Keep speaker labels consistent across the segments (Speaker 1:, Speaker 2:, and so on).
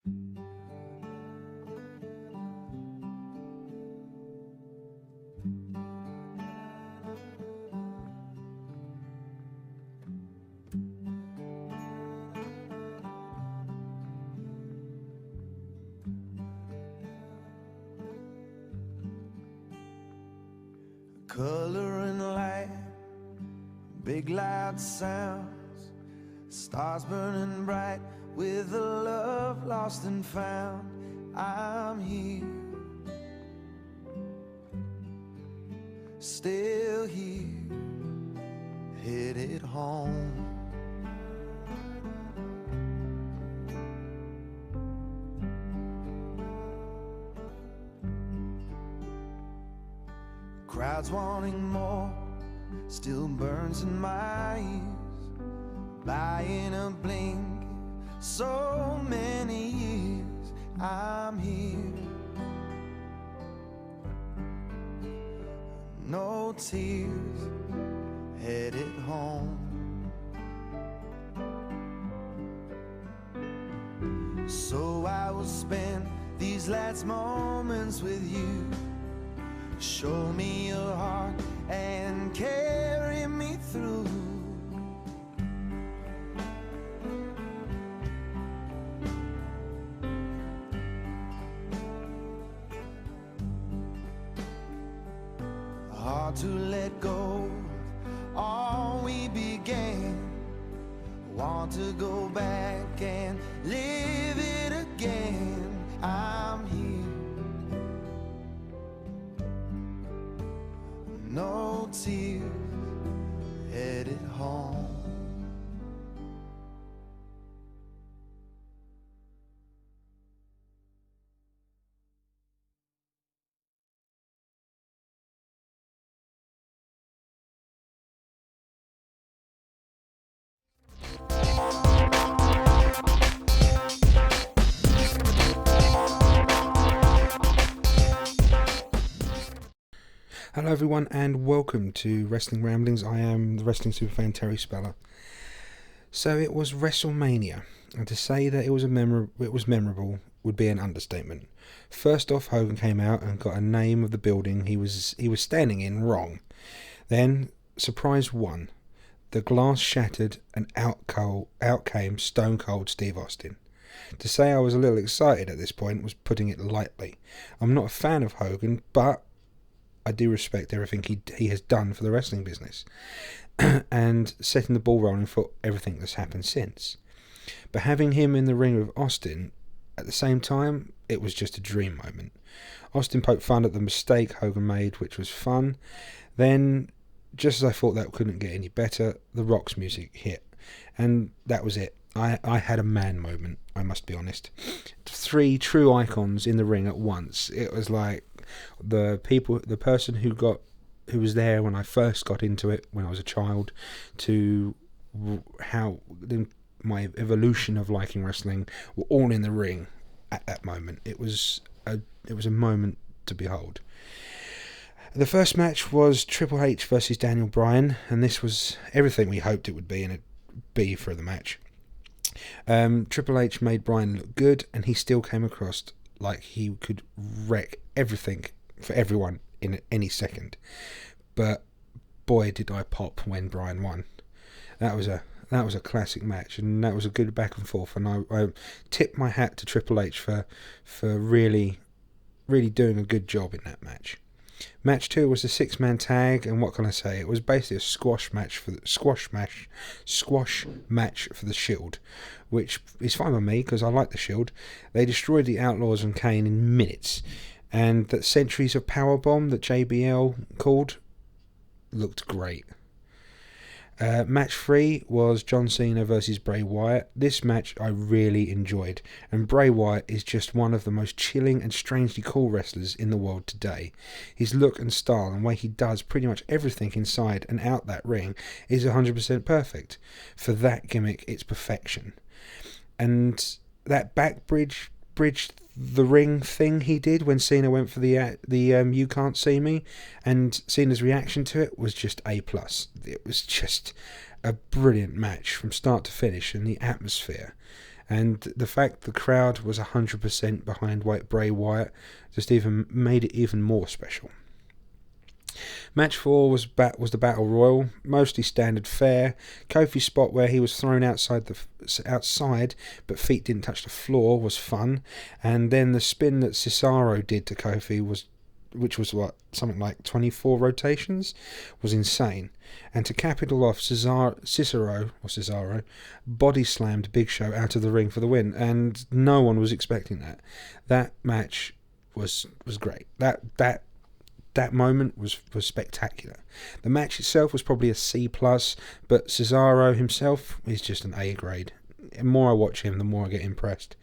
Speaker 1: Color and light, big loud sounds, stars burning bright with a love lost and found. I'm here, still here, headed home. Crowds wanting more, still burns in my ears. Buying a blink, so many years. I'm here, no tears, headed home. So I will spend these last moments with you. Show me your heart and carry me through. Hard to let go of all we began. Want to go back and live it again. I'm here, no tears, headed home.
Speaker 2: Hello everyone and welcome to Wrestling Ramblings. I am the wrestling superfan Terry Speller. So it was Wrestlemania, and to say that it was memorable would be an understatement. First off, Hogan came out and got a name of the building he was standing in wrong. Then, surprise one, the glass shattered and out came Stone Cold Steve Austin. To say I was a little excited at this point was putting it lightly. I'm not a fan of Hogan, but I do respect everything he has done for the wrestling business and setting the ball rolling for everything that's happened since. But having him in the ring with Austin at the same time, it was just a dream moment. Austin poked fun at the mistake Hogan made, which was fun. Then, just as I thought that couldn't get any better, The Rock's music hit. And that was it. I had a man moment, I must be honest. 3 true icons in the ring at once. It was like the person who was there when I first got into it when I was a child, to how my evolution of liking wrestling were all in the ring at that moment. It was a moment to behold. The first match was Triple H versus Daniel Bryan, and this was everything we hoped it would be, and it'd be for the match. Triple H made Bryan look good, and he still came across like he could wreck everything for everyone in any second. But boy, did I pop when Bryan won. That was a classic match, and that was a good back and forth. And I tip my hat to Triple H for really doing a good job in that match. Match 2 was a 6-man tag, and what can I say? It was basically a squash match for the Shield, which is fine with me because I like the Shield. They destroyed the Outlaws and Kane in minutes, and that Centuries of Powerbomb that JBL called looked great. Match 3 was John Cena versus Bray Wyatt. This match I really enjoyed, and Bray Wyatt is just one of the most chilling and strangely cool wrestlers in the world today. His look and style and way he does pretty much everything inside and out that ring is 100% perfect. For that gimmick, it's perfection. And that bridge the ring thing he did when Cena went for the You Can't See Me, and Cena's reaction to it was just A+. It was just a brilliant match from start to finish, and the atmosphere And the fact the crowd was 100% behind Bray Wyatt just even made it even more special. Match 4 was the Battle Royal, mostly standard fare. Kofi's spot where he was thrown outside, but feet didn't touch the floor, was fun. And then the spin that Cesaro did to Kofi which was something like 24 rotations, was insane. And to cap it all off, Cesaro body slammed Big Show out of the ring for the win, and no one was expecting that. That match was great. That moment was spectacular. The match itself was probably a C+, but Cesaro himself is just an A grade. The more I watch him, the more I get impressed.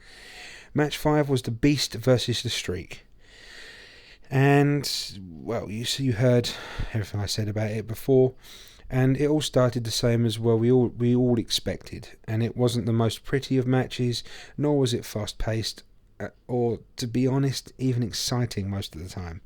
Speaker 2: Match 5 was the Beast versus the Streak. And, well, you heard everything I said about it before, and it all started the same as well we all expected. And it wasn't the most pretty of matches, nor was it fast-paced, or, to be honest, even exciting most of the time.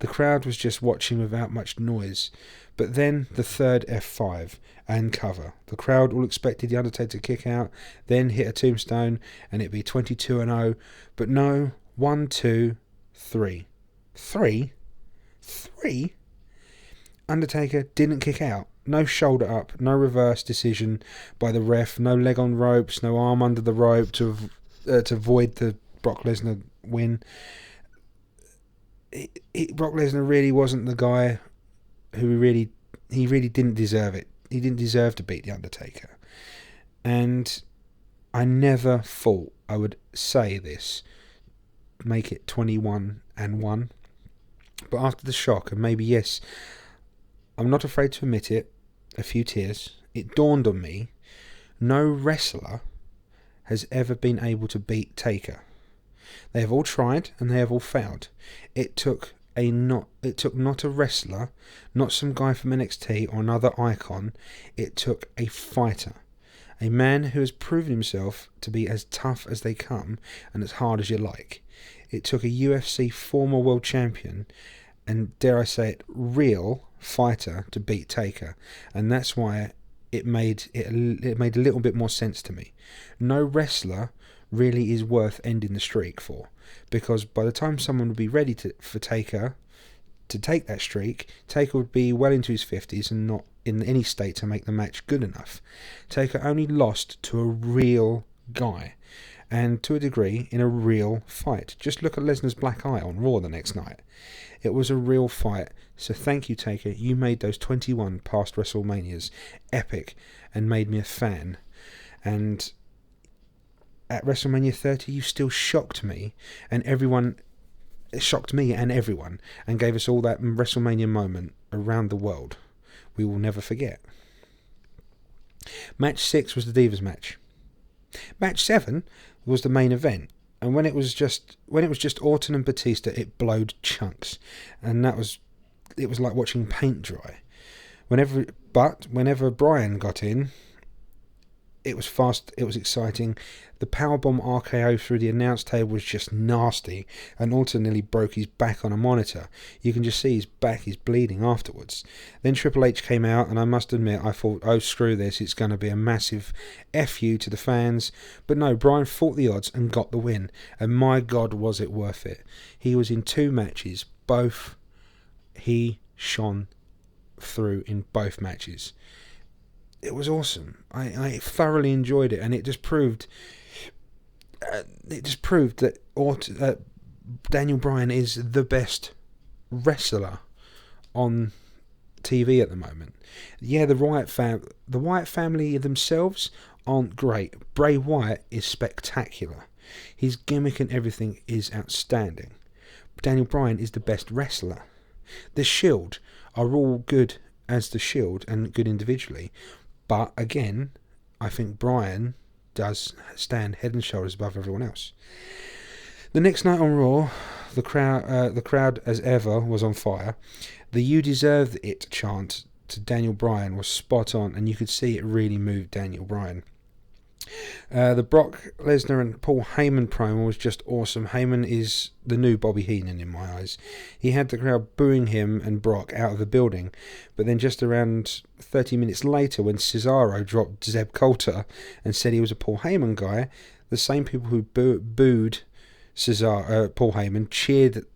Speaker 2: The crowd was just watching without much noise. But then the third F5 and cover. The crowd all expected The Undertaker to kick out, then hit a tombstone, and it'd be 22-0. But no, 1, 2, 3. 3? Undertaker didn't kick out. No shoulder up, no reverse decision by the ref, no leg on ropes, no arm under the rope to avoid the Brock Lesnar win. Brock Lesnar really wasn't the guy who really didn't deserve it. He didn't deserve to beat The Undertaker. And I never thought I would say this, make it 21-1. But after the shock, and maybe, yes, I'm not afraid to admit it, a few tears, it dawned on me, no wrestler has ever been able to beat Taker. They have all tried, and they have all failed. It took not a wrestler, not some guy from NXT or another icon. It took a fighter. A man who has proven himself to be as tough as they come and as hard as you like. It took a UFC former world champion and, dare I say it, real fighter to beat Taker. And that's why it made a little bit more sense to me. No wrestler really is worth ending the streak for, because by the time someone would be ready for Taker to take that streak, Taker would be well into his 50s and not in any state to make the match good enough. Taker only lost to a real guy, and to a degree in a real fight. Just look at Lesnar's black eye on Raw the next night. It was a real fight. So thank you, Taker. You made those 21 past WrestleManias epic and made me a fan. And at WrestleMania 30, you still shocked me and everyone, and gave us all that WrestleMania moment around the world we will never forget. Match 6 was the Divas match. Match 7 was the main event, and when it was just Orton and Batista, it blowed chunks, and it was like watching paint dry. Whenever Bryan got in, it was fast, it was exciting. The powerbomb RKO through the announce table was just nasty, and Orton nearly broke his back on a monitor. You can just see his back is bleeding afterwards. Then Triple H came out, and I must admit, I thought, oh, screw this, it's going to be a massive FU to the fans. But no, Bryan fought the odds and got the win, and my God, was it worth it. He was in 2 matches, both he shone through in both matches. It was awesome. I thoroughly enjoyed it, and it just proved that Daniel Bryan is the best wrestler on TV at the moment. Yeah, the Wyatt family themselves aren't great. Bray Wyatt is spectacular. His gimmick and everything is outstanding. Daniel Bryan is the best wrestler. The Shield are all good as the Shield and good individually. But again, I think Bryan does stand head and shoulders above everyone else. The next night on Raw, the crowd as ever was on fire. The "You Deserve It" chant to Daniel Bryan was spot on, and you could see it really moved Daniel Bryan. The Brock Lesnar and Paul Heyman promo was just awesome. Heyman is the new Bobby Heenan in my eyes. He had the crowd booing him and Brock out of the building, but then just around 30 minutes later, when Cesaro dropped Zeb Coulter and said he was a Paul Heyman guy, the same people who booed Paul Heyman cheered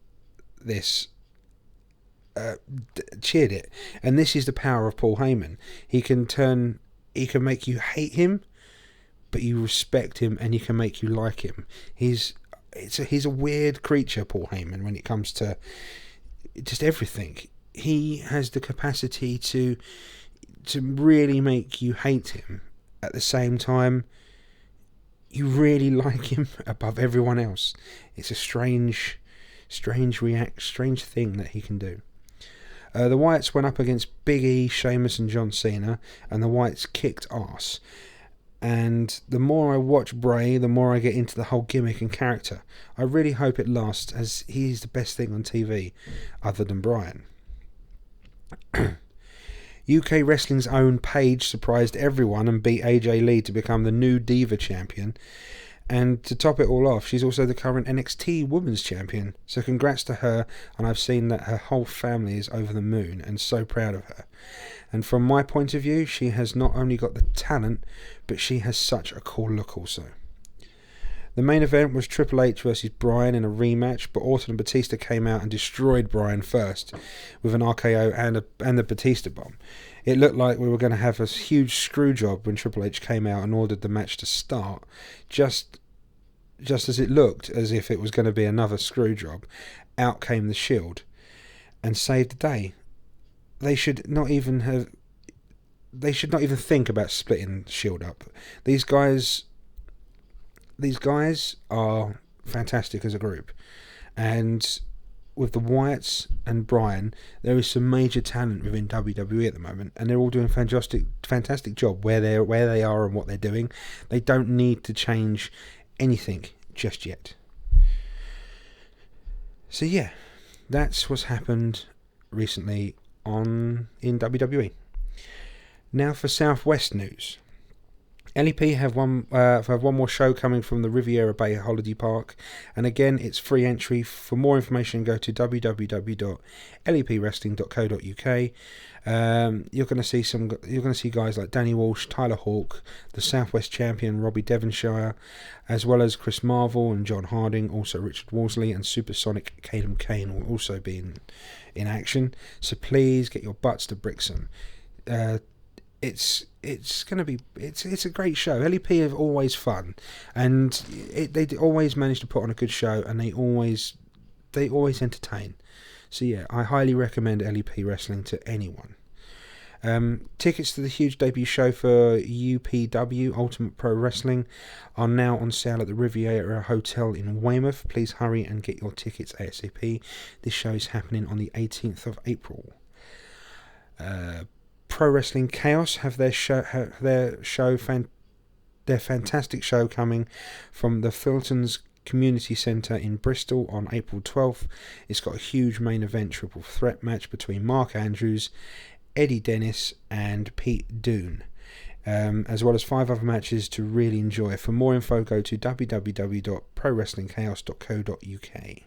Speaker 2: this. Cheered it, and this is the power of Paul Heyman. He can make you hate him, but you respect him, and he can make you like him. He's a weird creature, Paul Heyman, when it comes to just everything. He has the capacity to really make you hate him. At the same time, you really like him above everyone else. It's a strange thing that he can do. The Wyatts went up against Big E, Sheamus and John Cena, and the Wyatts kicked arse. And the more I watch Bray, the more I get into the whole gimmick and character. I really hope it lasts, as he's the best thing on TV, other than Bryan. UK Wrestling's own Paige surprised everyone and beat AJ Lee to become the new Diva Champion. And to top it all off, she's also the current NXT Women's Champion. So congrats to her, and I've seen that her whole family is over the moon and so proud of her. And from my point of view, she has not only got the talent, but she has such a cool look also. The main event was Triple H versus Bryan in a rematch, but Orton and Batista came out and destroyed Bryan first with an RKO and the Batista bomb. It looked like we were going to have a huge screw job when Triple H came out and ordered the match to start, just as it looked as if it was going to be another screw job. Out came the Shield and saved the day. They should not even think about splitting the Shield up. These guys are fantastic as a group, and with the Wyatts and Bryan, there is some major talent within WWE at the moment, and they're all doing fantastic job where they are and what they're doing. They don't need to change anything just yet. So yeah, that's what's happened recently in WWE. Now for Southwest news. LEP have one more show coming from the Riviera Bay Holiday Park, and again it's free entry. For more information, go to www.lepwrestling.co.uk. You're going to see guys like Danny Walsh, Tyler Hawk, the Southwest Champion Robbie Devonshire, as well as Chris Marvel and John Harding. Also Richard Worsley and Supersonic Caden Kane will also be in action. So please get your butts to Brixton. It's a great show. LEP are always fun, and they always manage to put on a good show, and they always entertain. So yeah, I highly recommend LEP Wrestling to anyone. Tickets to the huge debut show for UPW Ultimate Pro Wrestling are now on sale at the Riviera Hotel in Weymouth. Please hurry and get your tickets ASAP. This show is happening on the 18th of April. Pro Wrestling Chaos have their fantastic show coming from the Filton's Community Centre in Bristol on April 12th. It's got a huge main event triple threat match between Mark Andrews, Eddie Dennis and Pete Doone, as well as 5 other matches to really enjoy. For more info, go to www.prowrestlingchaos.co.uk.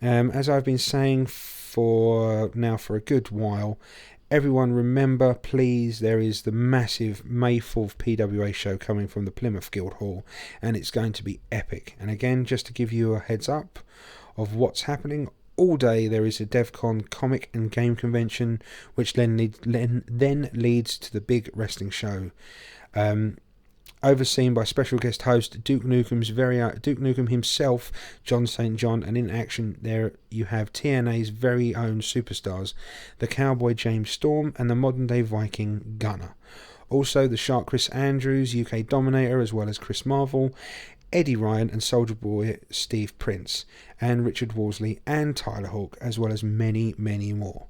Speaker 2: As I've been saying for a good while, everyone remember, please, there is the massive May 4th PWA show coming from the Plymouth Guildhall, and it's going to be epic. And again, just to give you a heads up of what's happening, all day there is a DevCon comic and game convention, which then leads to the big wrestling show. Overseen by special guest host Duke Nukem himself, John St. John, and in action there you have TNA's very own superstars, the Cowboy James Storm and the modern day Viking Gunner. Also the Shark Chris Andrews, UK Dominator, as well as Chris Marvel, Eddie Ryan and Soldier Boy Steve Prince, and Richard Worsley and Tyler Hawk, as well as many, many more.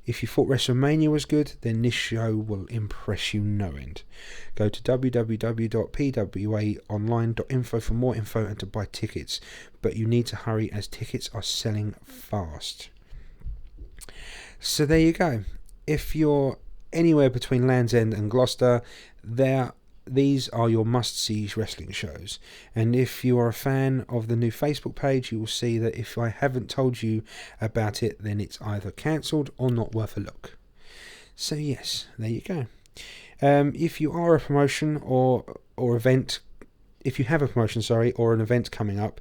Speaker 2: If you thought Wrestlemania was good, then this show will impress you no end. Go to www.pwaonline.info for more info and to buy tickets, but you need to hurry as tickets are selling fast. So there you go. If you're anywhere between Land's End and Gloucester, these are your must-see wrestling shows. And if you are a fan of the new Facebook page, you will see that if I haven't told you about it, then it's either cancelled or not worth a look. So yes, there you go. If you are a promotion or event if you have a promotion, or an event coming up,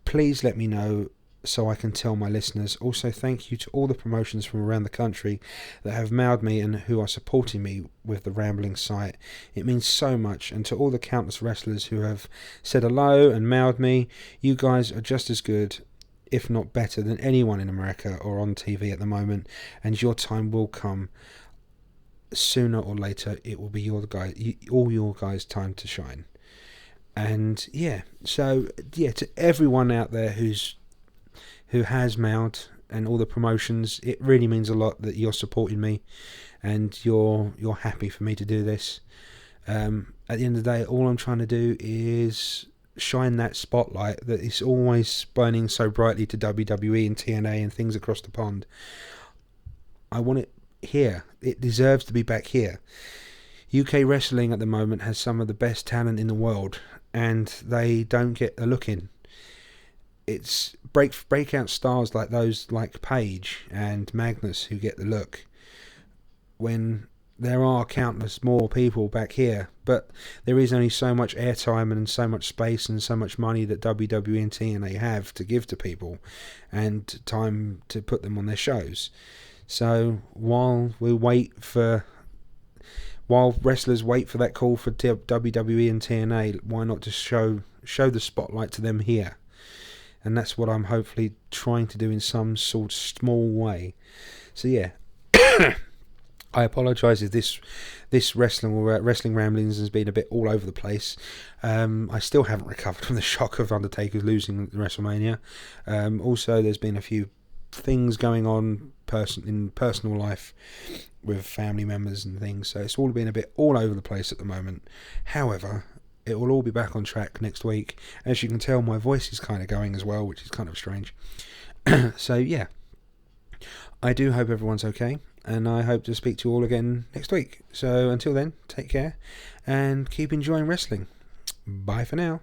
Speaker 2: please let me know so I can tell my listeners. Also, thank you to all the promotions from around the country that have mailed me and who are supporting me with the Rambling site. It means so much. And to all the countless wrestlers who have said hello and mailed me, you guys are just as good, if not better, than anyone in America or on TV at the moment. And your time will come. Sooner or later, it will be all your guys' time to shine. And to everyone out there who has mailed and all the promotions, it really means a lot that you're supporting me and you're happy for me to do this. At the end of the day, all I'm trying to do is shine that spotlight that is always burning so brightly to WWE and TNA and things across the pond. I want it here. It deserves to be back here. UK wrestling at the moment has some of the best talent in the world, and they don't get a look in. It's breakout stars like those, like Paige and Magnus, who get the look, when there are countless more people back here. But there is only so much airtime and so much space and so much money that WWE and TNA have to give to people, and time to put them on their shows. So while wrestlers wait for that call for WWE and TNA, why not just show the spotlight to them here? And that's what I'm hopefully trying to do in some sort of small way. So yeah, I apologise if this wrestling ramblings has been a bit all over the place. I still haven't recovered from the shock of Undertaker losing WrestleMania. Also, there's been a few things going on in personal life with family members and things, so it's all been a bit all over the place at the moment. However, it will all be back on track next week. As you can tell, my voice is kind of going as well, which is kind of strange. So yeah, I do hope everyone's okay, and I hope to speak to you all again next week. So until then, take care and keep enjoying wrestling. Bye for now.